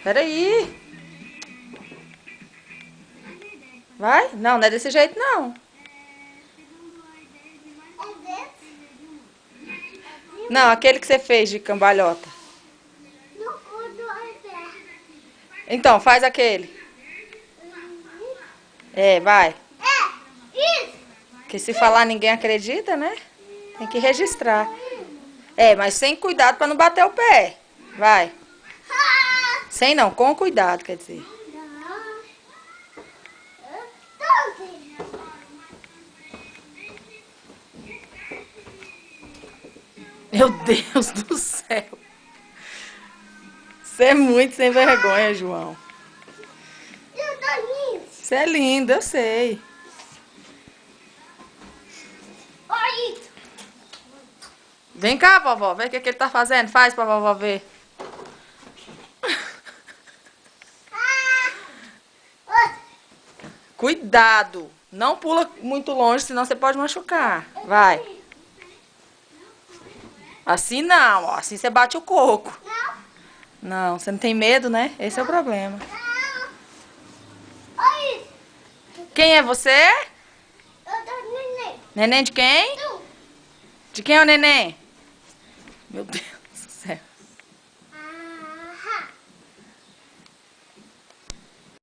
Peraí. Vai? Não, não é desse jeito, não. Não, aquele que você fez de cambalhota. Então, faz aquele. É, vai. Porque se falar ninguém acredita, né? Tem que registrar. É, mas sem cuidado pra não bater o pé. Vai. Sem não, com cuidado, quer dizer. Meu Deus do céu. Você é muito sem vergonha, João. Você é lindo, eu sei. Vem cá, vovó. Vê o que ele tá fazendo. Faz pra vovó ver. Cuidado. Não pula muito longe, senão você pode machucar. Vai. Assim não, ó. Assim você bate o coco. Não, você não tem medo, né? Esse é o problema. Quem é você? Neném de quem? De quem é o neném? Meu Deus.